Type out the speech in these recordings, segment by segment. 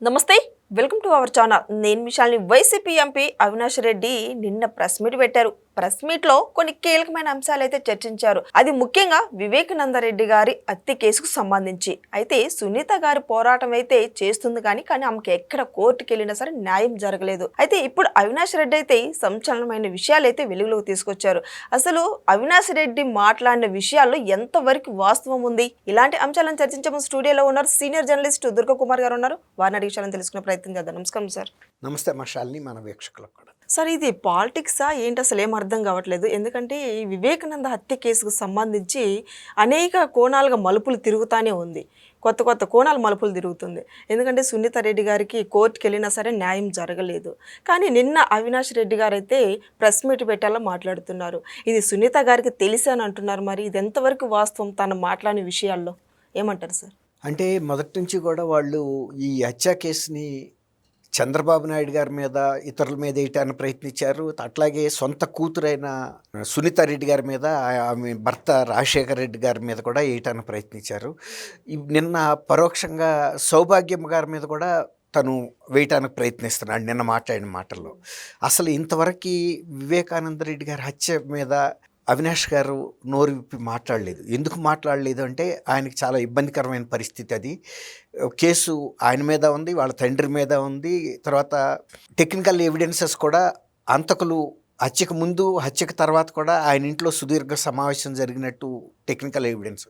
నమస్తే welcome to our channel. నేను మిషాల్ని. YCP MP Avinash Reddy నిన్న ప్రెస్ మీట్ పెట్టారు. ప్రెస్ మీట్ లో కొన్ని కీలకమైన అంశాలు అయితే చర్చించారు. అది ముఖ్యంగా వివేకానంద రెడ్డి గారి హత్య కేసుకు సంబంధించి. అయితే సునీత గారి పోరాటం అయితే చేస్తుంది కానీ ఆమెకి ఎక్కడ కోర్టుకు వెళ్ళినా సరే న్యాయం జరగలేదు. అయితే ఇప్పుడు అవినాష్ రెడ్డి అయితే సంచలనమైన విషయాలు అయితే వెలుగులోకి తీసుకొచ్చారు. అసలు అవినాష్ రెడ్డి మాట్లాడిన విషయాల్లో ఎంతవరకు వాస్తవం ఉంది? ఇలాంటి అంశాలను చర్చించే స్టూడియోలో ఉన్నారు సీనియర్ జర్నలిస్ట్ దుర్గా కుమార్ గారు ఉన్నారు. వారిని అడిగి విషయాలను తెలుసుకునే ప్రయత్నం చేద్దాం. నమస్కారం సార్. నమస్తే మషాల్ని, మన వీక్షకులకు కూడా. సార్, ఇది పాలిటిక్సా ఏంటి అసలు ఏం అర్థం కావట్లేదు. ఎందుకంటే ఈ వివేకానంద హత్య కేసుకు సంబంధించి అనేక కోణాలుగా మలుపులు తిరుగుతూనే ఉంది. కొత్త కొత్త కోణాలు మలుపులు తిరుగుతుంది. ఎందుకంటే సునీత రెడ్డి గారికి కోర్టుకు వెళ్ళినా సరే న్యాయం జరగలేదు. కానీ నిన్న అవినాష్ రెడ్డి గారు అయితే ప్రెస్ మీట్ పెట్టాలో మాట్లాడుతున్నారు. ఇది సునీత గారికి తెలిసి అని అంటున్నారు. మరి ఇది ఎంతవరకు వాస్తవం తను మాట్లాడిన విషయాల్లో? ఏమంటారు సార్? అంటే మొదటి నుంచి కూడా వాళ్ళు ఈ హత్య కేసుని చంద్రబాబు నాయుడు గారి మీద, ఇతరుల మీద వేయటానికి ప్రయత్నించారు. అట్లాగే సొంత కూతురైన సునీత రెడ్డి గారి మీద, ఆమె భర్త రాజశేఖర రెడ్డి గారి మీద కూడా వేయటానికి ప్రయత్నించారు. నిన్న పరోక్షంగా సౌభాగ్యం గారి మీద కూడా తను వేయటానికి ప్రయత్నిస్తున్నాడు నిన్న మాట్లాడిన మాటల్లో. అసలు ఇంతవరకు వివేకానంద రెడ్డి గారి హత్య మీద అవినాష్ గారు నోరు విప్పి మాట్లాడలేదు. ఎందుకు మాట్లాడలేదు అంటే ఆయనకి చాలా ఇబ్బందికరమైన పరిస్థితి. అది కేసు ఆయన మీద ఉంది, వాళ్ళ తండ్రి మీద ఉంది. తర్వాత టెక్నికల్ ఎవిడెన్సెస్ కూడా హంతకులు హత్యకు ముందు, హత్యకు తర్వాత కూడా ఆయన ఇంట్లో సుదీర్ఘ సమావేశం జరిగినట్టు టెక్నికల్ ఎవిడెన్స్.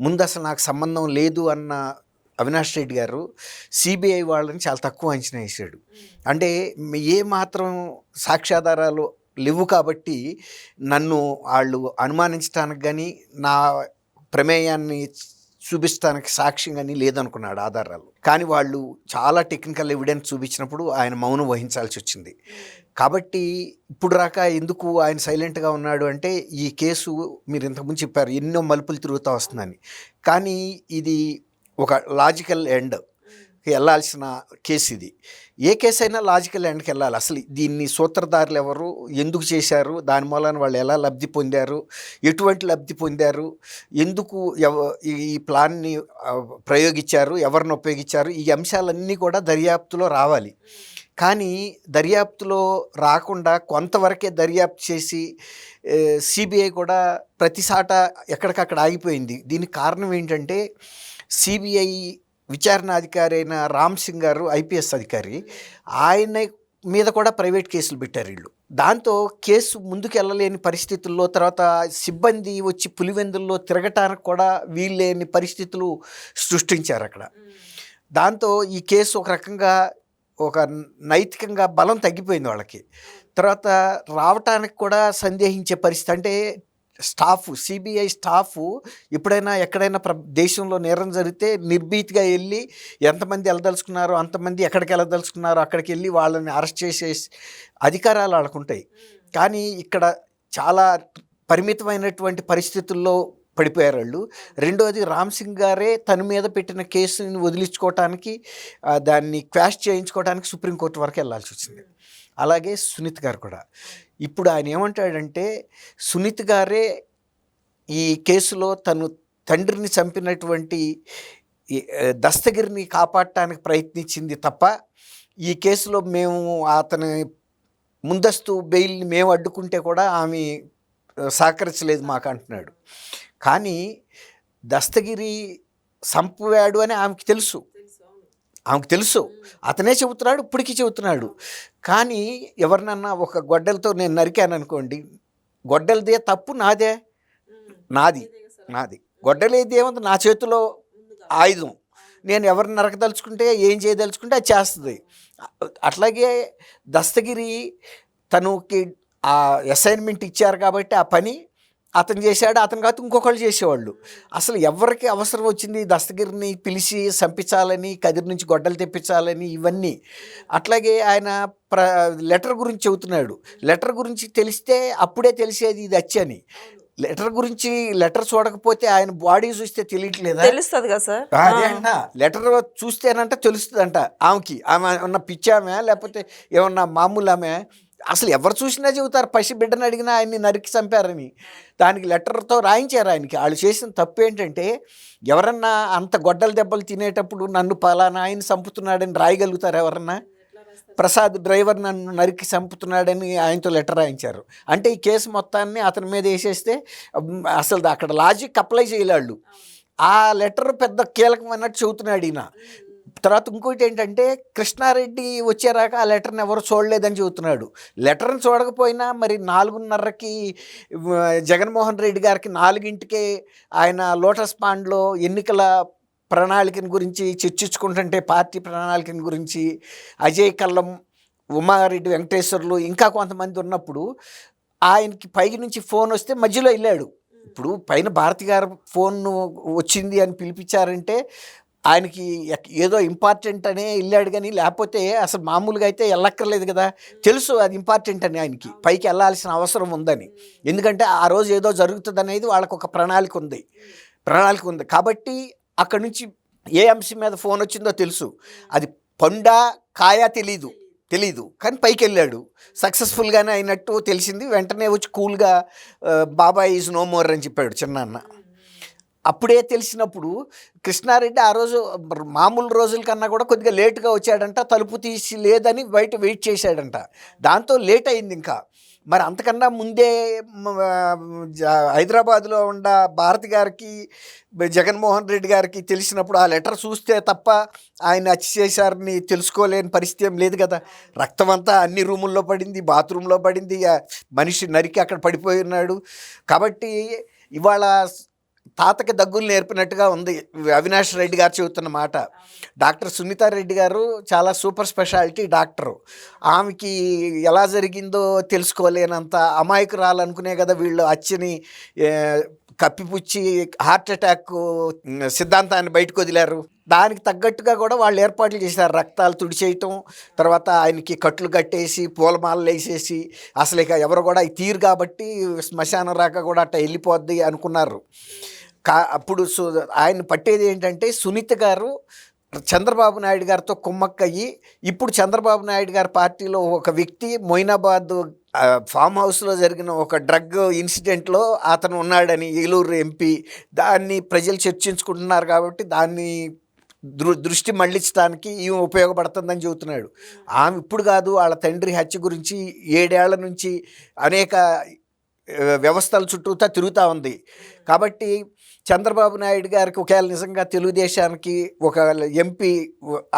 ముందు అసలు నాకు సంబంధం లేదు అన్న అవినాష్ రెడ్డి గారు సిబిఐ వాళ్ళని చాలా తక్కువ అంచనా వేసాడు. అంటే ఏ మాత్రం సాక్ష్యాధారాలు లేవు కాబట్టి నన్ను వాళ్ళు అనుమానించడానికి కానీ, నా ప్రమేయాన్ని చూపించడానికి సాక్ష్యం కానీ లేదనుకున్నాడు ఆధారాలు. కానీ వాళ్ళు చాలా టెక్నికల్ ఎవిడెన్స్ చూపించినప్పుడు ఆయన మౌనం వహించాల్సి వచ్చింది. కాబట్టి ఇప్పుడు రాక ఎందుకు ఆయన సైలెంట్గా ఉన్నాడు అంటే, ఈ కేసు మీరు ఇంతకుముందు చెప్పారు ఎన్నో మలుపులు తిరుగుతూ వస్తుందని. కానీ ఇది ఒక లాజికల్ ఎండ్ వెళ్ళాల్సిన కేసు. ఇది ఏ కేసు అయినా లాజికల్ ఎండ్కి వెళ్ళాలి. అసలు దీన్ని సూత్రధారులు ఎవరు, ఎందుకు చేశారు, దాని మూలాన వాళ్ళు ఎలా లబ్ధి పొందారు, ఎటువంటి లబ్ధి పొందారు, ఎందుకు ఈ ప్లాన్ని ప్రయోగించారు, ఎవరిని ఉపయోగించారు, ఈ అంశాలన్నీ కూడా దర్యాప్తులో రావాలి. కానీ దర్యాప్తులో రాకుండా కొంతవరకే దర్యాప్తు చేసి సిబిఐ కూడా ప్రతిసాట ఎక్కడికక్కడ ఆగిపోయింది. దీనికి కారణం ఏంటంటే, సిబిఐ విచారణ అధికారి అయిన రామ్ సింగ్ గారు ఐపీఎస్ అధికారి, ఆయన మీద కూడా ప్రైవేట్ కేసులు పెట్టారు వీళ్ళు. దాంతో కేసు ముందుకు వెళ్ళలేని పరిస్థితుల్లో, తర్వాత సిబ్బంది వచ్చి పులివెందుల్లో తిరగటానికి కూడా వీల్లేని పరిస్థితులు సృష్టించారు అక్కడ. దాంతో ఈ కేసు ఒక రకంగా ఒక నైతికంగా బలం తగ్గిపోయింది వాళ్ళకి. తర్వాత రావటానికి కూడా సందేహించే పరిస్థితి. అంటే స్టాఫ్, సిబిఐ స్టాఫ్ ఎప్పుడైనా ఎక్కడైనా దేశంలో నేరం జరిగితే నిర్భీతిగా వెళ్ళి ఎంతమంది వెళ్ళదలుచుకున్నారో అంతమంది, ఎక్కడికి వెళ్ళదలుచుకున్నారో అక్కడికి వెళ్ళి వాళ్ళని అరెస్ట్ చేసే అధికారాలు వాళ్ళకు ఉంటాయి. కానీ ఇక్కడ చాలా పరిమితమైనటువంటి పరిస్థితుల్లో పడిపోయారు వాళ్ళు. రెండోది, రామ్ సింగ్ గారే తన మీద పెట్టిన కేసుని వదిలించుకోవటానికి, దాన్ని క్వాష్ చేయించుకోవడానికి సుప్రీంకోర్టు వరకు వెళ్ళాల్సి వచ్చింది. అలాగే సునీత్ గారు కూడా. ఇప్పుడు ఆయన ఏమంటాడంటే, సునీత్ గారే ఈ కేసులో తను తండ్రిని చంపినటువంటి దస్తగిరిని కాపాడటానికి ప్రయత్నించింది తప్ప, ఈ కేసులో మేము అతని ముందస్తు బెయిల్ని మేము అడ్డుకుంటే కూడా ఆమె సహకరించలేదు మాకు అంటున్నాడు. కానీ దస్తగిరి చంపాడు అని ఆమెకు తెలుసు. అతనే చెబుతున్నాడు, ఇప్పటికీ చెబుతున్నాడు. కానీ ఎవరినన్నా ఒక గొడ్డలతో నేను నరికాను అనుకోండి, గొడ్డలదే తప్పు నాది. గొడ్డలేది ఏముంది, నా చేతిలో ఆయుధం. నేను ఎవరిని నరకదలుచుకుంటే, ఏం చేయదలుచుకుంటే అది చేస్తుంది. అట్లాగే దస్తగిరి తనకి ఆ అసైన్మెంట్ ఇచ్చారు కాబట్టి ఆ పని అతను చేశాడు, అతను కాదు ఇంకొకళ్ళు చేసేవాళ్ళు. అసలు ఎవరికి అవసరం వచ్చింది దస్తగిరిని పిలిచి చంపించాలని, కదిరి నుంచి గొడ్డలు తెప్పించాలని, ఇవన్నీ. అట్లాగే ఆయన లెటర్ గురించి చెబుతున్నాడు. లెటర్ గురించి తెలిస్తే అప్పుడే తెలిసేది ఇది హత్యని. లెటర్ చూడకపోతే ఆయన బాడీ చూస్తే తెలియట్లేదా? తెలుస్తుంది కదా సార్. అదే అన్న, లెటర్ చూస్తేనంట తెలుస్తుందంట ఆమెకి. ఆమె ఏమన్నా పిచ్చామే లేకపోతే ఏమన్నా మామూలు ఆమె? అసలు ఎవరు చూసినా చెబుతారు పసి బిడ్డను అడిగినా ఆయన్ని నరికి చంపారని. దానికి లెటర్తో రాయించారు ఆయనకి. వాళ్ళు చేసిన తప్పు ఏంటంటే ఎవరన్నా అంత గొడ్డల దెబ్బలు తినేటప్పుడు నన్ను పలానా ఆయన చంపుతున్నాడని రాయగలుగుతారు ఎవరన్నా? ప్రసాద్ డ్రైవర్ నన్ను నరికి చంపుతున్నాడని ఆయనతో లెటర్ రాయించారు. అంటే ఈ కేసు మొత్తాన్ని అతని మీద వేసేస్తే అసలు అక్కడ లాజిక్ అప్లై చేయలేళ్ళు. ఆ లెటర్ పెద్ద కీలకమైనట్టు చెబుతున్నాడు ఈయన. తర్వాత ఇంకోటి ఏంటంటే కృష్ణారెడ్డి వచ్చేరాక ఆ లెటర్ని ఎవరు చూడలేదని చెబుతున్నాడు. లెటర్ని చూడకపోయినా మరి 4:30కి జగన్మోహన్ రెడ్డి గారికి 4ంటికే ఆయన లోటస్ పాండ్లో ఎన్నికల ప్రణాళికను గురించి చర్చించుకుంటుంటే పార్టీ ప్రణాళికను గురించి అజయ్ కల్లం, ఉమారెడ్డి వెంకటేశ్వర్లు ఇంకా కొంతమంది ఉన్నప్పుడు ఆయనకి పై నుంచి ఫోన్ వస్తే మధ్యలో వెళ్ళాడు. ఇప్పుడు పైన భారతి గారు ఫోన్ వచ్చింది అని పిలిపించారంటే ఆయనకి ఏదో ఇంపార్టెంట్ అనే వెళ్ళాడు, కానీ లేకపోతే అసలు మామూలుగా అయితే వెళ్ళక్కర్లేదు కదా. తెలుసు అది ఇంపార్టెంట్ అని, ఆయనకి పైకి వెళ్ళాల్సిన అవసరం ఉందని. ఎందుకంటే ఆ రోజు ఏదో జరుగుతుంది అనేది వాళ్ళకు ఒక ప్రణాళిక ఉంది. కాబట్టి అక్కడి నుంచి ఏ అంశం మీద ఫోన్ వచ్చిందో తెలుసు. అది పండా కాయా తెలీదు కానీ పైకి వెళ్ళాడు. సక్సెస్ఫుల్గానే అయినట్టు తెలిసింది. వెంటనే వచ్చి కూల్గా బాబాయ్ ఈజ్ నో మోర్ అని చెప్పాడు చిన్నాన్న. అప్పుడే తెలిసినప్పుడు కృష్ణారెడ్డి ఆ రోజు మామూలు రోజుల కన్నా కూడా కొద్దిగా లేటుగా వచ్చాడంట. తలుపు తీసి లేదని బయట వెయిట్ చేశాడంట. దాంతో లేట్ అయింది ఇంకా. మరి అంతకన్నా ముందే హైదరాబాద్లో ఉన్న భారతి గారికి, జగన్మోహన్ రెడ్డి గారికి తెలిసినప్పుడు ఆ లెటర్ చూస్తే తప్ప ఆయన హత్య చేశారని తెలుసుకోలేని పరిస్థితి ఏం లేదు కదా. రక్తం అంతా అన్ని రూముల్లో పడింది, బాత్రూంలో పడింది, మనిషి నరికి అక్కడ పడిపోయి ఉన్నాడు. కాబట్టి ఇవాళ తాతకి దగ్గులు నేర్పినట్టుగా ఉంది అవినాష్ రెడ్డి గారు చెబుతున్న మాట. డాక్టర్ సునీతారెడ్డి గారు చాలా సూపర్ స్పెషాలిటీ డాక్టరు. ఆమెకి ఎలా జరిగిందో తెలుసుకోలేనంత అమాయకురాలనుకునే కదా వీళ్ళు హత్యని కప్పిపుచ్చి హార్ట్ అటాక్ సిద్ధాంతాన్ని బయటకు వదిలారు. దానికి తగ్గట్టుగా కూడా వాళ్ళు ఏర్పాట్లు చేశారు. రక్తాలు తుడిచేయటం, తర్వాత ఆయనకి కట్లు కట్టేసి పూలమాలలు వేసేసి, అసలు ఇక ఎవరు కూడా ఈ తీరు కాబట్టి శ్మశానం రాక కూడా అట్ట వెళ్ళిపోద్ది అనుకున్నారు. అప్పుడు ఆయన పట్టేది ఏంటంటే సునీత గారు చంద్రబాబు నాయుడు గారితో కుమ్మక్కయ్యి, ఇప్పుడు చంద్రబాబు నాయుడు గారి పార్టీలో ఒక వ్యక్తి మొయినాబాద్ ఫామ్ హౌస్లో జరిగిన ఒక డ్రగ్ ఇన్సిడెంట్లో అతను ఉన్నాడని ఏలూరు ఎంపీ, దాన్ని ప్రజలు చర్చించుకుంటున్నారు కాబట్టి దాన్ని దృష్టి మళ్లించడానికి ఈమె ఉపయోగపడుతుందని చెబుతున్నాడు. ఆమె ఇప్పుడు కాదు, వాళ్ళ తండ్రి హత్య గురించి 7 ఏళ్ల నుంచి అనేక వ్యవస్థల చుట్టూతా తిరుగుతూ ఉంది. కాబట్టి చంద్రబాబు నాయుడు గారికి ఒకవేళ నిజంగా తెలుగుదేశానికి ఒక ఎంపీ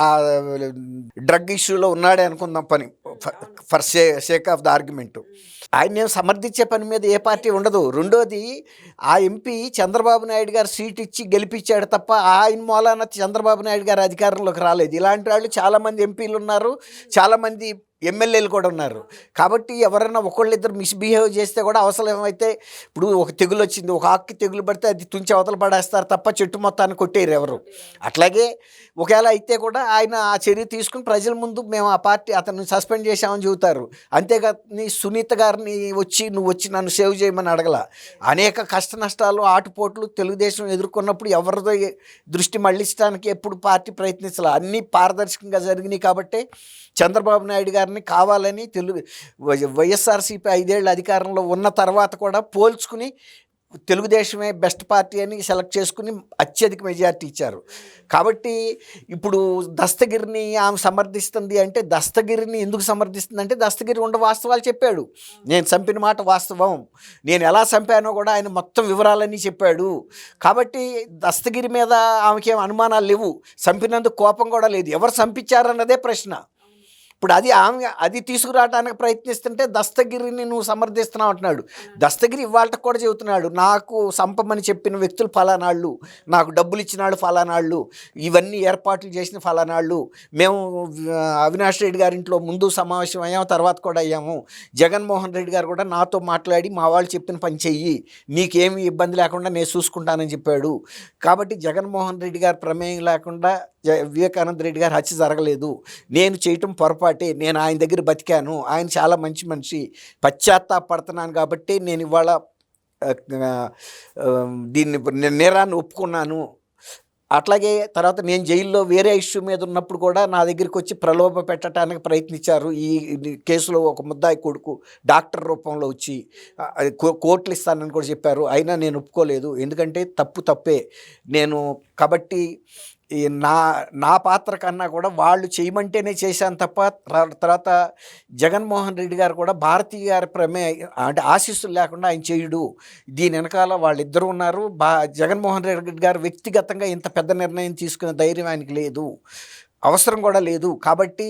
ఆ డ్రగ్ ఇష్యూలో ఉన్నాడే అనుకుందాం, పని for sake of the argument, ఆయన సమర్థించే పని మీద ఏ పార్టీ ఉండదు. రెండోది, ఆ ఎంపీ చంద్రబాబు నాయుడు గారు సీట్ ఇచ్చి గెలిపించాడు తప్ప ఆయన మూలాన చంద్రబాబు నాయుడు గారు అధికారంలోకి రాలేదు. ఇలాంటి వాళ్ళు చాలామంది ఎంపీలు ఉన్నారు, చాలామంది ఎమ్మెల్యేలు కూడా ఉన్నారు. కాబట్టి ఎవరైనా ఒకళ్ళిద్దరు మిస్బిహేవ్ చేస్తే కూడా అవసరమైతే, ఇప్పుడు ఒక తెగులు వచ్చింది, ఒక ఆకుకి తెగులు పడితే అది తుంచి అవతల పడేస్తారు తప్ప చెట్టు మొత్తాన్ని కొట్టేరు ఎవరు. అట్లాగే ఒకవేళ అయితే కూడా ఆయన ఆ చర్య తీసుకుని ప్రజల ముందు మేము ఆ పార్టీ అతన్ని సస్పెండ్ చేశామని చెబుతారు. అంతేగాని సునీత గారిని నువ్వు వచ్చి నన్ను సేవ్ చేయమని అడగల. అనేక కష్ట నష్టాలు, ఆటుపోట్లు తెలుగుదేశం ఎదుర్కొన్నప్పుడు ఎవరిదో దృష్టి మళ్లించడానికి ఎప్పుడు పార్టీ ప్రయత్నించాలి. అన్నీ పారదర్శకంగా జరిగినాయి. కాబట్టి చంద్రబాబు నాయుడు గారిని కావాలని వైఎస్ఆర్సీపీ 5 ఏళ్ళ అధికారంలో ఉన్న తర్వాత కూడా పోల్చుకుని తెలుగుదేశమే బెస్ట్ పార్టీ అని సెలెక్ట్ చేసుకుని అత్యధిక మెజార్టీ ఇచ్చారు. కాబట్టి ఇప్పుడు దస్తగిరిని ఆమె సమర్థిస్తుంది అంటే, దస్తగిరిని ఎందుకు సమర్థిస్తుంది అంటే, దస్తగిరి వాస్తవాలు చెప్పాడు. నేను చంపిన మాట వాస్తవం, నేను ఎలా చంపానో కూడా ఆయన మొత్తం వివరాలన్నీ చెప్పాడు. కాబట్టి దస్తగిరి మీద ఆమెకేం అనుమానాలు లేవు, చంపినందుకు కోపం కూడా లేదు. ఎవరు చంపించారన్నదే ప్రశ్న. ఇప్పుడు అది తీసుకురావడానికి ప్రయత్నిస్తుంటే దస్తగిరిని నువ్వు సమర్థిస్తున్నావు అంటున్నాడు. దస్తగిరి ఇవాళకి కూడా చెబుతున్నాడు, నాకు సంపమని చెప్పిన వ్యక్తులు ఫలానాళ్ళు, నాకు డబ్బులు ఇచ్చినాడు ఫలానాళ్ళు, ఇవన్నీ ఏర్పాట్లు చేసిన ఫలానాళ్ళు, మేము అవినాష్ రెడ్డి గారి ఇంట్లో ముందు సమావేశం అయ్యాము, తర్వాత కూడా అయ్యాము, జగన్మోహన్ రెడ్డి గారు కూడా నాతో మాట్లాడి మా వాళ్ళు చెప్పిన పని చెయ్యి, నీకేమి ఇబ్బంది లేకుండా నేను చూసుకుంటానని చెప్పాడు. కాబట్టి జగన్మోహన్ రెడ్డి గారి ప్రమేయం లేకుండా వివేకానంద రెడ్డి గారు హత్య జరగలేదు, నేను చేయటం పొరపాటే, నేను ఆయన దగ్గర బతికాను, ఆయన చాలా మంచి మనిషి, పశ్చాత్తాపడుతున్నాను కాబట్టి నేను ఇవాళ దీన్ని నేరాన్ని ఒప్పుకున్నాను అట్లాగే తర్వాత నేను జైల్లో వేరే ఇష్యూ మీద ఉన్నప్పుడు కూడా నా దగ్గరికి వచ్చి ప్రలోభ పెట్టడానికి ప్రయత్నించారు. ఈ కేసులో ఒక ముద్దాయి కొడుకు డాక్టర్ రూపంలో వచ్చి అది కోర్టులు ఇస్తానని కూడా చెప్పారు. అయినా నేను ఒప్పుకోలేదు. ఎందుకంటే తప్పే నేను కాబట్టి ఈ నా పాత్ర కన్నా కూడా వాళ్ళు చేయమంటేనే చేశాను తప్ప తర్వాత జగన్మోహన్ రెడ్డి గారు కూడా భారతీయ గారి అంటే ఆశీస్సులు లేకుండా ఆయన చేయడు. దీని వెనకాల వాళ్ళిద్దరూ ఉన్నారు. జగన్మోహన్ రెడ్డి గారు వ్యక్తిగతంగా ఇంత పెద్ద నిర్ణయం తీసుకునే ధైర్యం ఆయనకి లేదు, అవసరం కూడా లేదు. కాబట్టి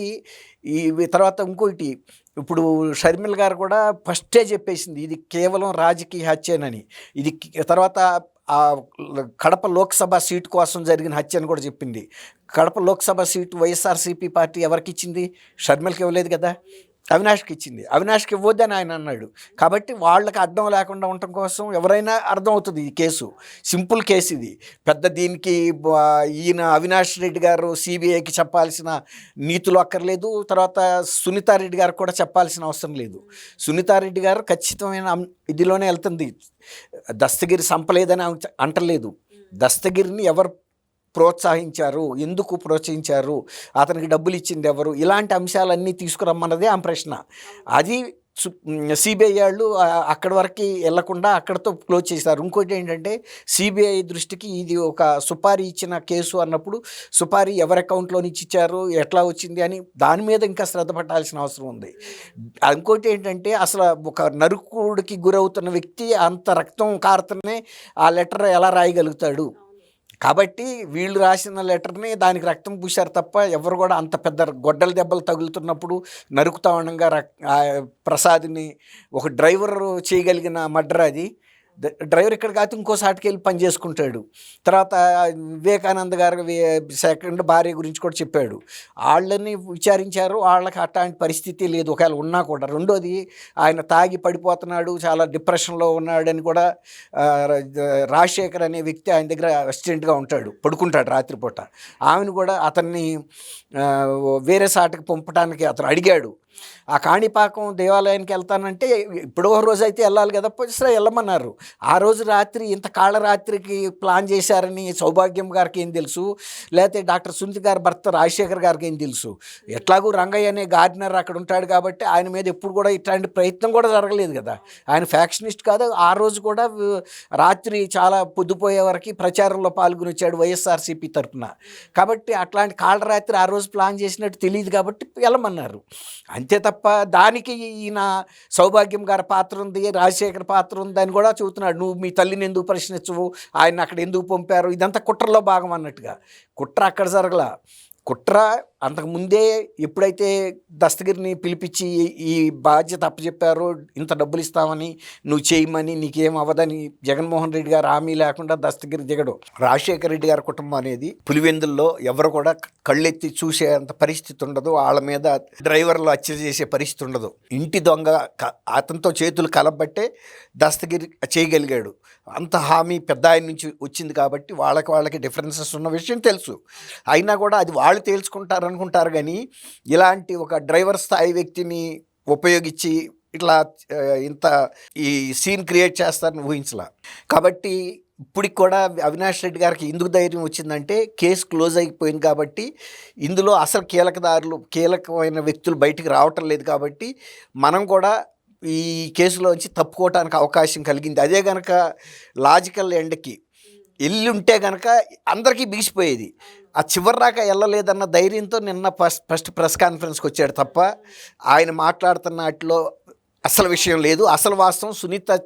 ఈ తర్వాత ఇంకోటి, ఇప్పుడు షర్మిల గారు కూడా ఫస్టే చెప్పేసింది ఇది కేవలం రాజకీయ హత్యేనని. ఇది తర్వాత ఆ కడప లోక్సభ సీటు కోసం జరిగిన హత్య అని కూడా చెప్పింది. కడప లోక్సభ సీటు వైఎస్ఆర్సీపీ పార్టీ ఎవరికి ఇచ్చింది? షర్మిలకి ఇవ్వలేదు కదా, అవినాష్కి ఇచ్చింది. అవినాష్కి ఇవ్వద్దని ఆయన అన్నాడు. కాబట్టి వాళ్ళకి అర్థం లేకుండా ఉండటం కోసం ఎవరైనా అర్థం అవుతుంది ఈ కేసు. సింపుల్ కేసు ఇది. పెద్ద దీనికి ఈయన అవినాష్ రెడ్డి గారు సిబిఐకి చెప్పాల్సిన నీతులు అక్కర్లేదు. తర్వాత సునీతారెడ్డి గారు కూడా చెప్పాల్సిన అవసరం లేదు. సునీతారెడ్డి గారు ఖచ్చితమైన ఇదిలోనే వెళ్తుంది. దస్తగిరి సంపలేదని అంటలేదు. దస్తగిరిని ఎవరు ప్రోత్సహించారు, ఎందుకు ప్రోత్సహించారు, అతనికి డబ్బులు ఇచ్చింది ఎవరు, ఇలాంటి అంశాలన్నీ తీసుకురమ్మన్నదే ఆ ప్రశ్న. అది సిబిఐ వాళ్ళు అక్కడి వరకు వెళ్లకుండా అక్కడితో క్లోజ్ చేశారు. ఇంకోటి ఏంటంటే సిబిఐ దృష్టికి ఇది ఒక సుపారీ ఇచ్చిన కేసు అన్నప్పుడు సుపారీ ఎవరి అకౌంట్లో నుంచి ఇచ్చారు, ఎట్లా వచ్చింది అని దాని మీద ఇంకా శ్రద్ధ పట్టాల్సిన అవసరం ఉంది. ఇంకోటి ఏంటంటే అసలు ఒక నరుకుడికి గురవుతున్న వ్యక్తి అంత రక్తం కారుతూనే ఆ లెటర్ ఎలా రాయగలుగుతాడు? కాబట్టి వీళ్ళు రాసిన లెటర్ని దానికి రక్తం పూశారు తప్ప ఎవరు కూడా అంత పెద్ద గొడ్డల దెబ్బలు తగులుతున్నప్పుడు నరుకుతా ఉండగా ప్రసాద్ని ఒక డ్రైవర్ చేయగలిగిన మర్డర్ అది. డ్రైవర్ ఇక్కడ కాదు ఇంకో సాటికి వెళ్ళి పని చేసుకుంటాడు. తర్వాత వివేకానంద గారు సెకండ్ భార్య గురించి కూడా చెప్పాడు. వాళ్ళని విచారించారు, వాళ్ళకి అట్లాంటి పరిస్థితి లేదు ఒకవేళ ఉన్నా కూడా. రెండోది ఆయన తాగి పడిపోతున్నాడు, చాలా డిప్రెషన్లో ఉన్నాడని కూడా రాజశేఖర్ అనే వ్యక్తి ఆయన దగ్గర అసిస్టెంట్గా ఉంటాడు, పడుకుంటాడు రాత్రిపూట. ఆమెను కూడా అతన్ని వేరే సాటికి పంపడానికి అతను అడిగాడు. ఆ కాణిపాకం దేవాలయానికి వెళ్తానంటే ఇప్పుడో రోజు అయితే వెళ్ళాలి కదా, సరే వెళ్ళమన్నారు. ఆ రోజు రాత్రి ఇంత కాళరాత్రికి ప్లాన్ చేశారని సౌభాగ్యం గారికి ఏం తెలుసు, లేకపోతే డాక్టర్ సునీత గారి భర్త రాజశేఖర్ గారికి ఏం తెలుసు? ఎట్లాగూ రంగయ్య అనే గార్డినర్ అక్కడ ఉంటాడు కాబట్టి ఆయన మీద ఎప్పుడు కూడా ఇట్లాంటి ప్రయత్నం కూడా జరగలేదు కదా. ఆయన ఫ్యాక్షనిస్ట్ కాదు. ఆ రోజు కూడా రాత్రి చాలా పొద్దుపోయే వరకు ప్రచారంలో పాల్గొని వచ్చాడు వైఎస్ఆర్సీపీ తరఫున. కాబట్టి అట్లాంటి కాళరాత్రి ఆ రోజు ప్లాన్ చేసినట్టు తెలియదు కాబట్టి వెళ్ళమన్నారు అంతే తప్ప దానికి ఈయన సౌభాగ్యం గారి పాత్ర ఉంది, రాజశేఖర్ పాత్ర ఉంది అని కూడా చెబుతున్నాడు. నువ్వు మీ తల్లిని ఎందుకు ప్రశ్నించవు, ఆయన అక్కడ ఎందుకు పంపారు, ఇదంతా కుట్రలో భాగం అన్నట్టుగా. కుట్ర అక్కడ జరగలా. కుట్ర అంతకుముందే ఎప్పుడైతే దస్తగిరిని పిలిపించి ఈ బాధ్యత అప్పచెప్పారో, ఇంత డబ్బులు ఇస్తామని, నువ్వు చేయమని, నీకేం అవ్వదని జగన్మోహన్ రెడ్డి గారు హామీ లేకుండా దస్తగిరి దిగడు. రాజశేఖర రెడ్డి గారి కుటుంబం అనేది పులివెందుల్లో ఎవరు కూడా కళ్ళెత్తి చూసే అంత పరిస్థితి ఉండదు. వాళ్ళ మీద డ్రైవర్లు హత్య చేసే పరిస్థితి ఉండదు. ఇంటి దొంగ అతనితో చేతులు కలబట్టే దస్తగిరి చేయగలిగాడు. అంత హామీ పెద్ద ఆయన నుంచి వచ్చింది కాబట్టి వాళ్ళకి డిఫరెన్సెస్ ఉన్న విషయం తెలుసు. అయినా కూడా అది వాళ్ళు తేల్చుకుంటారు అనుకుంటారు. కానీ ఇలాంటి ఒక డ్రైవర్ స్థాయి వ్యక్తిని ఉపయోగించి ఇట్లా ఇంత ఈ సీన్ క్రియేట్ చేస్తారని ఊహించలా. కాబట్టి ఇప్పటికి కూడా అవినాష్ రెడ్డి గారికి ఎందుకు ధైర్యం వచ్చిందంటే కేసు క్లోజ్ అయిపోయింది కాబట్టి, ఇందులో అసలు కీలకమైన వ్యక్తులు బయటికి రావటం లేదు కాబట్టి మనం కూడా ఈ కేసులోంచి తప్పుకోవటానికి అవకాశం కలిగింది. అదే కనుక లాజికల్ ఎండ్కి వెళ్ళి ఉంటే కనుక అందరికీ బిగిసిపోయేది. ఆ చివరిదాకా వెళ్ళలేదన్న ధైర్యంతో నిన్న ఫస్ట్ ప్రెస్ కాన్ఫరెన్స్కి వచ్చాడు తప్ప ఆయన మాట్లాడుతున్న వాటిలో అసలు విషయం లేదు. అసలు వాస్తవం సునీత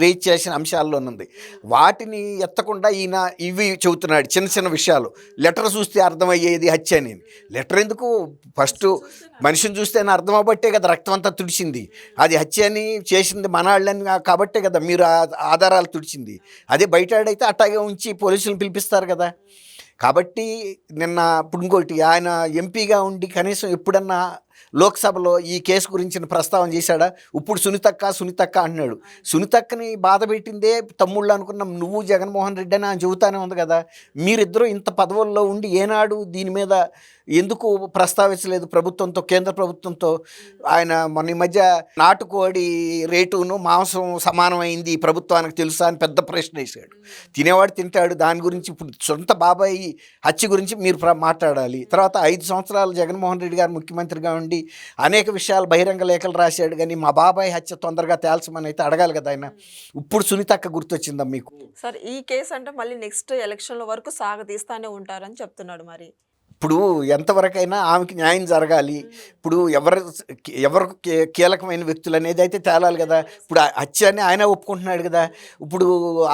రేజ్ చేసిన అంశాల్లోనుంది. వాటిని ఎత్తకుండా ఈయన ఇవి చెబుతున్నాడు, చిన్న చిన్న విషయాలు. లెటర్ చూస్తే అర్థమయ్యేది హత్య అని. లెటర్ ఎందుకు? ఫస్ట్ మనిషిని చూస్తేనే అర్థం అవ్వబట్టే కదా రక్తం అంతా తుడిచింది. అది హత్య అని చేసింది మనవాళ్ళని కాబట్టే కదా మీరు ఆధారాలు తుడిచింది. అదే బయటాడైతే అట్టాగే ఉంచి పోలీసులను పిలిపిస్తారు కదా. కాబట్టి నిన్న ఇప్పుడు ఇంకోటి, ఆయన ఎంపీగా ఉండి కనీసం ఎప్పుడన్నా లోక్సభలో ఈ కేసు గురించిన ప్రస్తావన చేశాడా? ఇప్పుడు సునీతక్క అంటున్నాడు. సునీతక్కని బాధ పెట్టిందే తమ్ముళ్ళు అనుకున్నాం, నువ్వు జగన్మోహన్ రెడ్డి అని ఆయన చెబుతానే ఉంది కదా. మీరిద్దరూ ఇంత పదవుల్లో ఉండి ఏనాడు దీని మీద ఎందుకు ప్రస్తావించలేదు ప్రభుత్వంతో, కేంద్ర ప్రభుత్వంతో? ఆయన మొన్న ఈ మధ్య నాటుకోడి రేటును మాంసం సమానమైంది ఈ ప్రభుత్వానికి తెలుసా అని పెద్ద ప్రశ్న వేశాడు. తినేవాడు తింటాడు, దాని గురించి ఇప్పుడు సొంత బాబాయి హత్య గురించి మీరు మాట్లాడాలి. తర్వాత 5 సంవత్సరాలు జగన్మోహన్ రెడ్డి గారు ముఖ్యమంత్రిగా ఉండి అనేక విషయాలు బహిరంగ లేఖలు రాశాడు, కానీ మా బాబాయ్ హత్య తొందరగా తేల్చమని అయితే అడగాలి కదా ఆయన. ఇప్పుడు సునీతక్క గుర్తొచ్చిందా మీకు? సార్ ఈ కేసు అంటే మళ్ళీ నెక్స్ట్ ఎలక్షన్ల వరకు సాగతీస్తానే ఉంటారని చెప్తున్నాడు. మరి ఇప్పుడు ఎంతవరకైనా ఆమెకి న్యాయం జరగాలి. ఇప్పుడు ఎవరు కీలకమైన వ్యక్తులు అనేది అయితే తేలాలి కదా. ఇప్పుడు హత్య అని ఆయన ఒప్పుకుంటున్నాడు కదా. ఇప్పుడు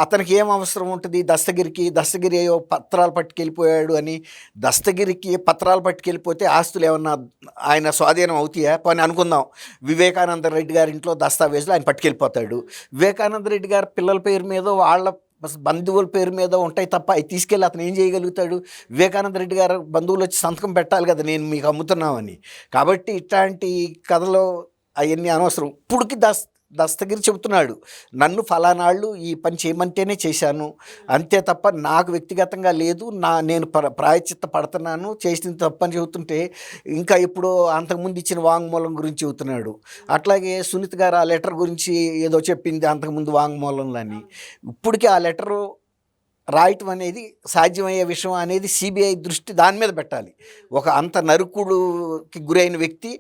అతనికి ఏం అవసరం ఉంటుంది? దస్తగిరి పత్రాలు పట్టుకెళ్ళిపోయాడు అని. దస్తగిరికి పత్రాలు పట్టుకెళ్ళిపోతే ఆస్తులు ఏమన్నా ఆయన స్వాధీనం అవుతాయా? పోనీ అనుకుందాం, వివేకానంద రెడ్డి గారి ఇంట్లో దస్తావేజులు ఆయన పట్టుకెళ్ళిపోతాడు. వివేకానంద రెడ్డి గారి పిల్లల పేరు మీద, వాళ్ళ బంధువుల పేరు మీద ఉంటాయి తప్ప అవి తీసుకెళ్ళి అతను ఏం చేయగలుగుతాడు? వివేకానంద రెడ్డి గారు బంధువులు వచ్చి సంతకం పెట్టాలి కదా, నేను మీకు అమ్ముతున్నామని. కాబట్టి ఇట్లాంటి కథలో అవన్నీ అనవసరం. ఇప్పుడుకి దస్తగిరి చెబుతున్నాడు, నన్ను ఫలానాళ్ళు ఈ పని చేయమంటేనే చేశాను, అంతే తప్ప నాకు వ్యక్తిగతంగా లేదు, నేను ప్రాయశ్చిత్త పడుతున్నాను, చేసిన తప్పని చెబుతుంటే ఇంకా ఇప్పుడు అంతకుముందు ఇచ్చిన వాంగ్మూలం గురించి చెబుతున్నాడు. అట్లాగే సునీత గారు ఆ లెటర్ గురించి ఏదో చెప్పింది అంతకుముందు వాంగ్మూలంలో అని. ఇప్పటికీ ఆ లెటరు రాయటం అనేది సాధ్యమయ్యే విషయం అనేది సిబిఐ దృష్టి దాని మీద పెట్టాలి. ఒక అంత నరుకుడుకి గురైన వ్యక్తి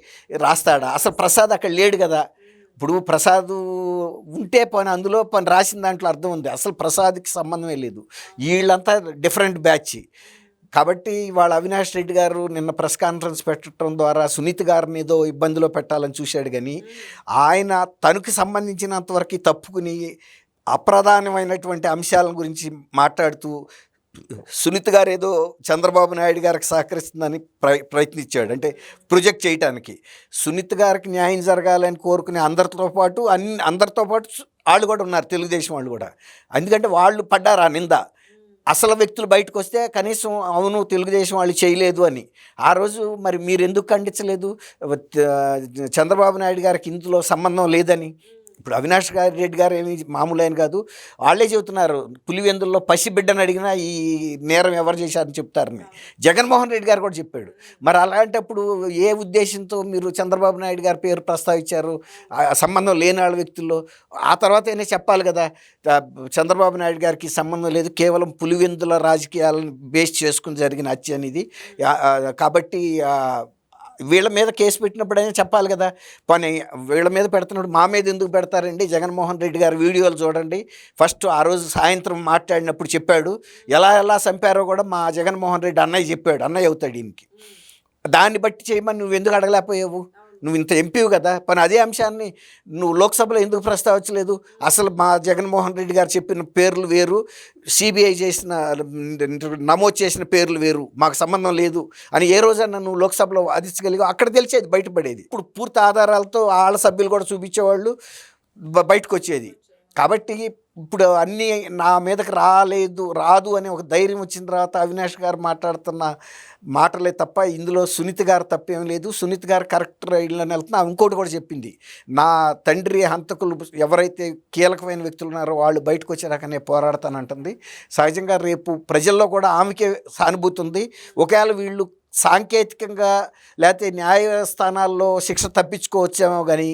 రాస్తాడా? అసలు ప్రసాద్ అక్కడ లేడు కదా. ఇప్పుడు ప్రసాద్ ఉంటే పని అందులో పని రాసిన దాంట్లో అర్థం ఉంది. అసలు ప్రసాద్కి సంబంధమే లేదు. వీళ్ళంతా డిఫరెంట్ బ్యాచ్. కాబట్టి వాళ్ళ అవినాష్ రెడ్డి గారు నిన్న ప్రెస్ కాన్ఫరెన్స్ పెట్టడం ద్వారా సునీత గారిని ఏదో ఇబ్బందిలో పెట్టాలని చూశాడు, కానీ ఆయన తనకు సంబంధించినంతవరకు తప్పుకుని అప్రధానమైనటువంటి అంశాల గురించి మాట్లాడుతూ సునీత గారు ఏదో చంద్రబాబు నాయుడు గారికి సహకరిస్తుందని ప్రయత్నించాడు, అంటే ప్రొజెక్ట్ చేయడానికి. సునీత గారికి న్యాయం జరగాలని కోరుకునే అందరితో పాటు వాళ్ళు కూడా ఉన్నారు, తెలుగుదేశం వాళ్ళు కూడా. ఎందుకంటే వాళ్ళు పడ్డారు ఆ నింద. అసలు వ్యక్తులు బయటకు వస్తే కనీసం అవును తెలుగుదేశం వాళ్ళు చేయలేదు అని. ఆ రోజు మరి మీరు ఎందుకు ఖండించలేదు? చంద్రబాబు నాయుడు గారికి ఇందులో సంబంధం లేదని. ఇప్పుడు అవినాష్ రెడ్డి గారు ఏమి మామూలు ఆయన కాదు, వాళ్ళే చెబుతున్నారు, పులివెందుల్లో పసిబిడ్డని అడిగినా ఈ నేరం ఎవరు చేశారని చెప్తారని. జగన్మోహన్ రెడ్డి గారు కూడా చెప్పాడు. మరి అలాంటప్పుడు ఏ ఉద్దేశంతో మీరు చంద్రబాబు నాయుడు గారి పేరు ప్రస్తావించారు? సంబంధం లేని వాళ్ళ వ్యక్తుల్లో ఆ తర్వాత అయినా చెప్పాలి కదా, చంద్రబాబు నాయుడు గారికి సంబంధం లేదు, కేవలం పులివెందుల రాజకీయాలను బేస్ చేసుకుని జరిగిన హత్య అనేది. కాబట్టి వీళ్ళ మీద కేసు పెట్టినప్పుడైనా చెప్పాలి కదా. పని వీళ్ళ మీద పెడుతున్నప్పుడు మా మీద ఎందుకు పెడతారండి? జగన్మోహన్ రెడ్డి గారి వీడియోలు చూడండి. ఫస్ట్ ఆ రోజు సాయంత్రం మాట్లాడినప్పుడు చెప్పాడు, ఎలా చంపారో కూడా మా జగన్మోహన్ రెడ్డి అన్నయ్య చెప్పాడు, అన్నయ్య అవుతాడు ఈయనకి. దాన్ని బట్టి చేయమని నువ్వు ఎందుకు అడగలేకపోయావు? నువ్వు ఇంత ఎంపీవు కదా. పని అదే అంశాన్ని నువ్వు లోక్సభలో ఎందుకు ప్రస్తావించలేదు? అసలు మా జగన్మోహన్ రెడ్డి గారు చెప్పిన పేర్లు వేరు, సిబిఐ నమోదు చేసిన పేర్లు వేరు, మాకు సంబంధం లేదు అని ఏ రోజన్నా నువ్వు లోక్సభలో వాదించగలిగావు? అక్కడ తెలిసేది, బయటపడేది. ఇప్పుడు పూర్తి ఆధారాలతో వాళ్ళ సభ్యులు కూడా చూపించేవాళ్ళు, బయటకు వచ్చేది. కాబట్టి ఇప్పుడు అన్నీ నా మీదకి రాదు అనే ఒక ధైర్యం వచ్చిన తర్వాత అవినాష్ గారు మాట్లాడుతున్న మాటలే తప్ప ఇందులో సునీత గారు తప్పేం లేదు. సునీత గారు కరెక్ట్ రైడ్లోనే వెళ్తున్నా. ఇంకోటి కూడా చెప్పింది, నా తండ్రి హంతకులు ఎవరైతే కీలకమైన వ్యక్తులు ఉన్నారో వాళ్ళు బయటకు వచ్చేదాకానే పోరాడతానంటుంది. సహజంగా రేపు ప్రజల్లో కూడా ఆమెకే సానుభూతి ఉంది. ఒకవేళ వీళ్ళు సాంకేతికంగా లేకపోతే న్యాయస్థానాల్లో శిక్ష తప్పించుకోవచ్చేమో, కానీ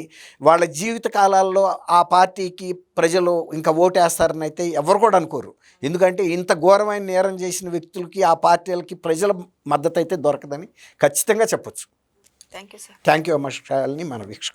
వాళ్ళ జీవిత కాలాల్లో ఆ పార్టీకి ప్రజలు ఇంకా ఓటేస్తారని అయితే ఎవరు కూడా అనుకోరు. ఎందుకంటే ఇంత ఘోరమైన నేరం చేసిన వ్యక్తులకి ఆ పార్టీలకి ప్రజల మద్దతు అయితే దొరకదని ఖచ్చితంగా చెప్పొచ్చు. Thank you sir. Thank you అమ్మ. మన వీక్షకులు.